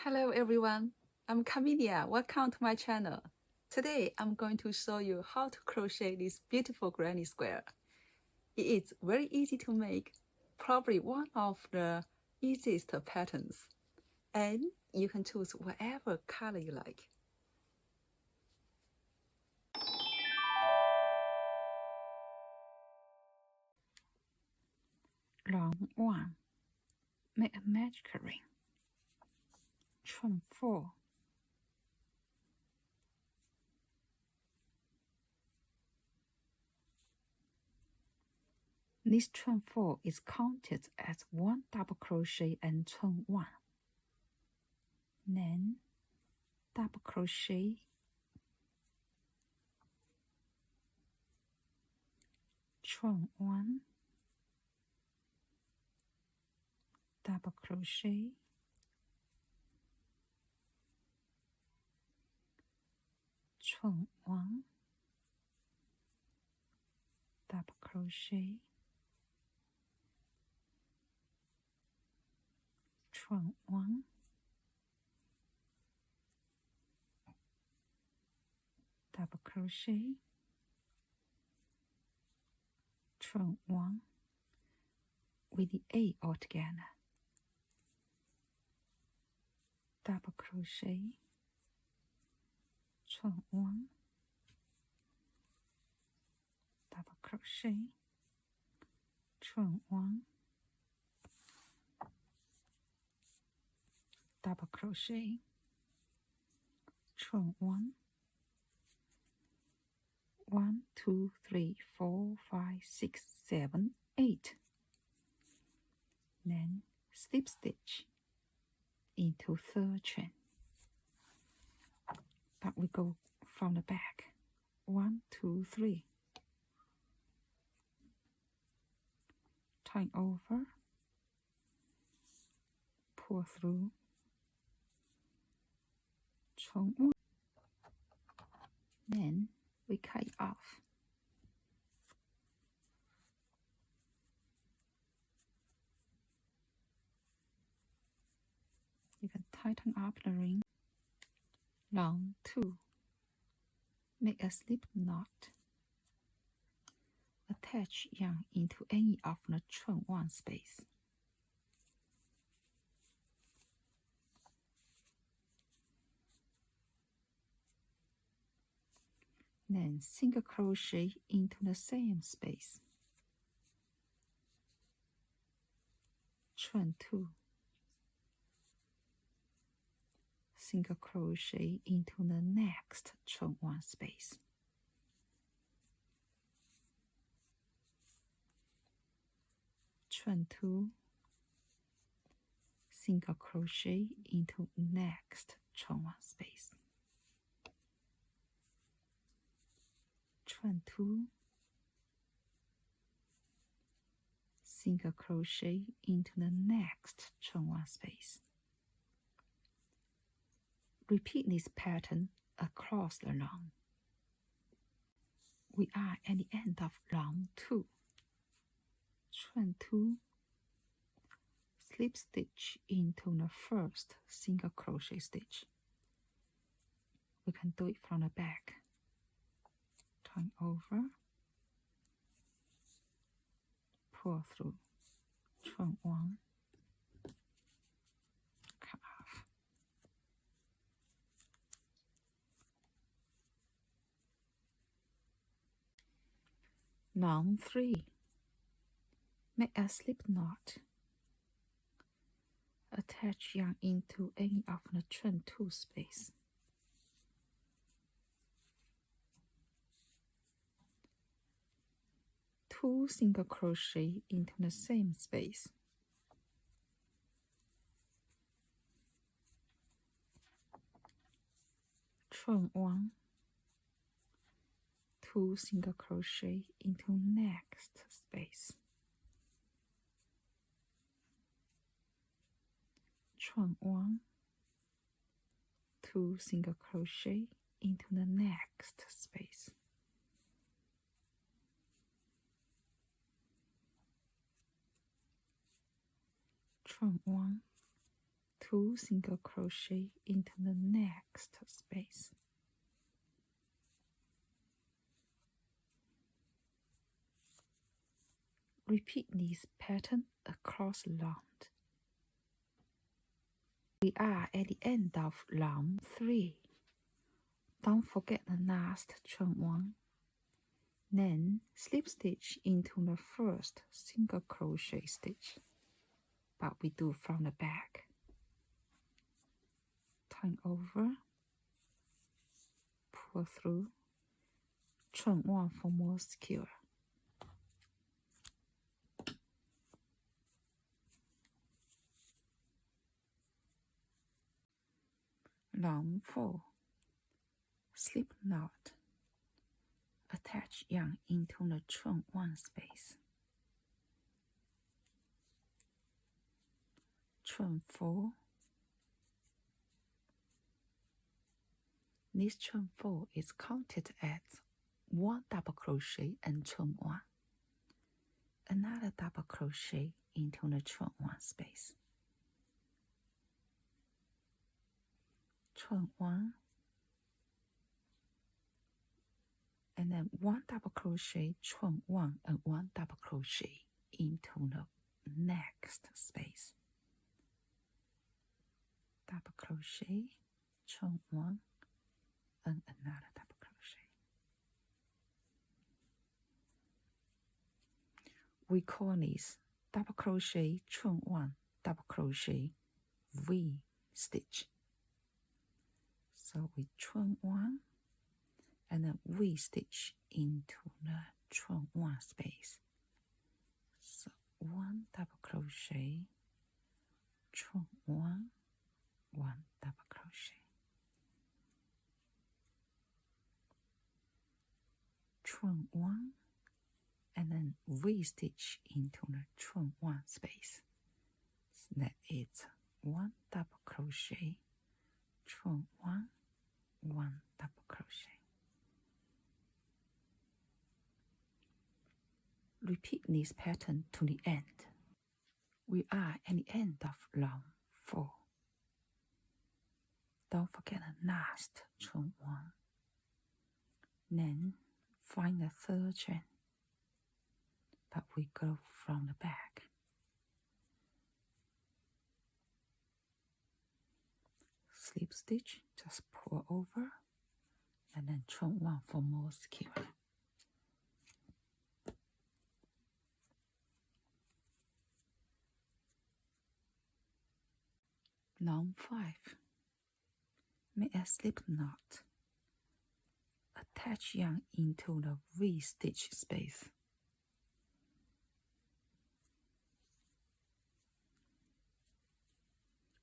Hello everyone, I'm Camelia. Welcome to my channel. Today I'm going to show you how to crochet this beautiful granny square. It is very easy to make, probably one of the easiest patterns. And you can choose whatever color you like. Round 1. Make a magic ring. Chain 4. This chain 4 is counted as 1 double crochet and chain 1. Then double crochet, chain 1, double crochet, chain 1, double crochet, chain 1, double crochet, chain 1 with the A altogether, double crochet, chain 1, double crochet, chain 1, double crochet, chain 1, 1, 2, 3, 4, 5, 6, 7, 8. Then slip stitch into third chain. But we go from the back. 1, 2, 3. Turn over, pull through, chain 1. Then we cut it off. You can tighten up the ring. Round 2. Make a slip knot. Attach yarn into any of the chain 1 space. Then single crochet into the same space. Chain 2. Single crochet into the next chain 1 space. Chain 2. Single crochet into next chain 1 space. Chain 2. Single crochet into the next chain 1 space. Repeat this pattern across the round. We are at the end of round 2. Chain 2, slip stitch into the first single crochet stitch. We can do it from the back. Turn over, pull through, chain 1, cut off. Round 3. Make a slip knot. Attach yarn into any of the chain 2 space. Two single crochet into the same space. Chain 1, 2 single crochet into next space. Chain 1, 2 single crochet into the next space. Chain 1, 2 single crochet into the next space. Repeat this pattern across round. We are at the end of round 3. Don't forget the last chain 1. Then slip stitch into the first single crochet stitch, but we do from the back. Turn over, pull through, chain 1 for more secure. Round 4. Slip knot. Attach yarn into the chain 1 space. Chain 4. This chain 4 is counted as 1 double crochet and chain 1. Another double crochet into the chain 1 space. Chain 1. And then 1 double crochet, chain 1 and 1 double crochet into the next space. Double crochet, chain 1 and another double crochet. We call this double crochet, chain 1, double crochet, V stitch. So we chain 1 and then V stitch into the chain 1 space. So 1 double crochet, chain 1, 1 double crochet. Chain 1 and then V stitch into the chain 1 space. So that is 1 double crochet, chain 1, 1 double crochet. Repeat this pattern to the end. We are at the end of round 4. Don't forget the last chain 1. Then find the third chain, but we go from the back. Slip stitch, just pull over, and then chain 1 for more secure. Round 5. Make a slip knot. Attach yarn into the V stitch space.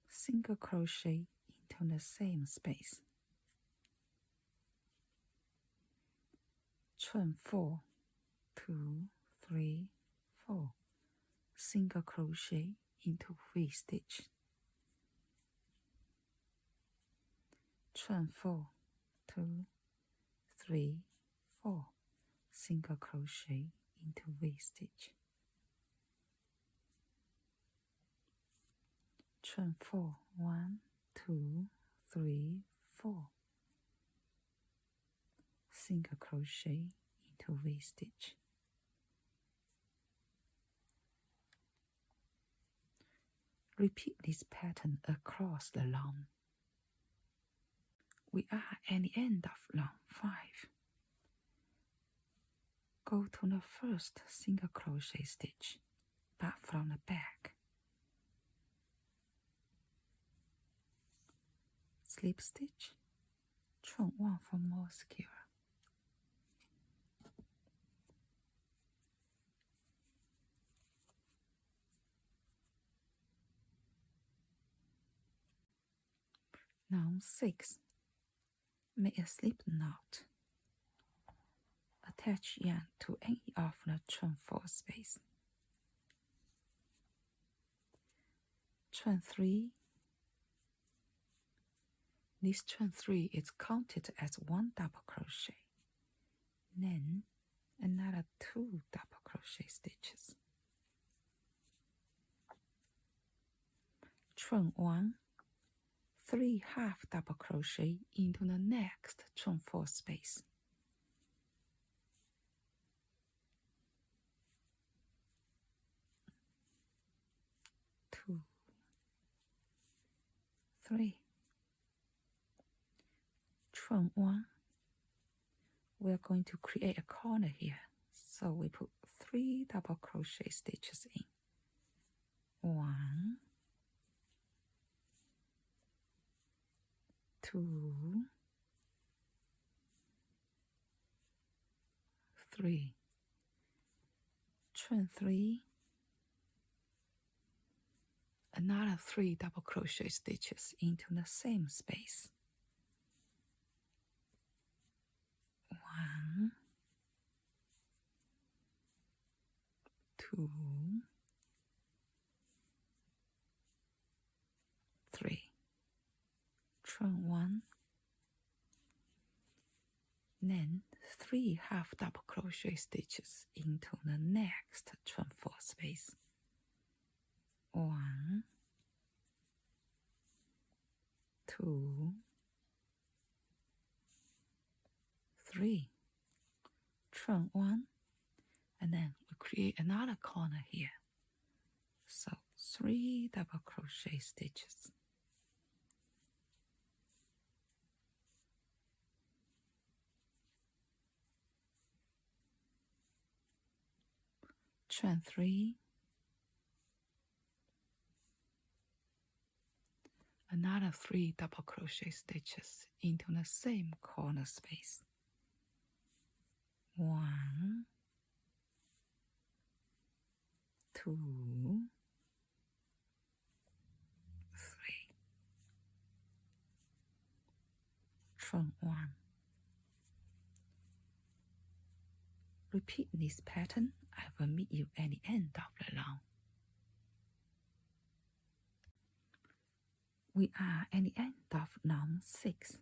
Single crochet into the same space. Chain 4, 2, 3, 4. Single crochet into V stitch. Chain 4, 2, 3, 4. Single crochet into V stitch. Chain 4, 1, 2, 3, 4. Single crochet into V stitch. Repeat this pattern across the round. We are at the end of round 5. Go to the first single crochet stitch, but from the back. Slip stitch, chain 1 for more secure. Round 6. Make a slip knot. Attach yarn to any of the chain 4 space. Chain 3. This chain 3 is counted as 1 double crochet. Then another 2 double crochet stitches. Chain 1 3 half double crochet into the next 24 space. 2, 3. Chain 1. We are going to create a corner here, so we put 3 double crochet stitches in. 1, 2, 3. Chain 3. Another 3 double crochet stitches into the same space. 1, 2, 3. Chain 1. Then 3 half double crochet stitches into the next 24 space. 1, 2, 3. Chain 1, and then we create another corner here. So 3 double crochet stitches. Chain 3. Another 3 double crochet stitches into the same corner space. 1, 2, 3. Chain 1. Repeat this pattern. I will meet you at the end of the round. We are at the end of round 6.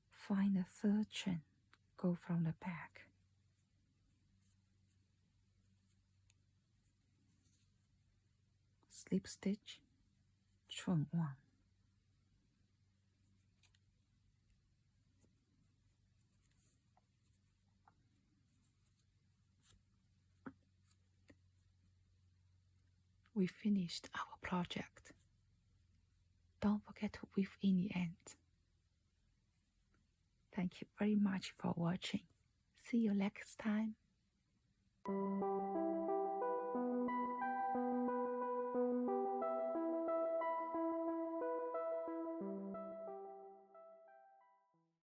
Find the third chain. Go from the back. Slip stitch, chain 1. We finished our project. Don't forget to weave in the end. Thank you very much for watching. See you next time.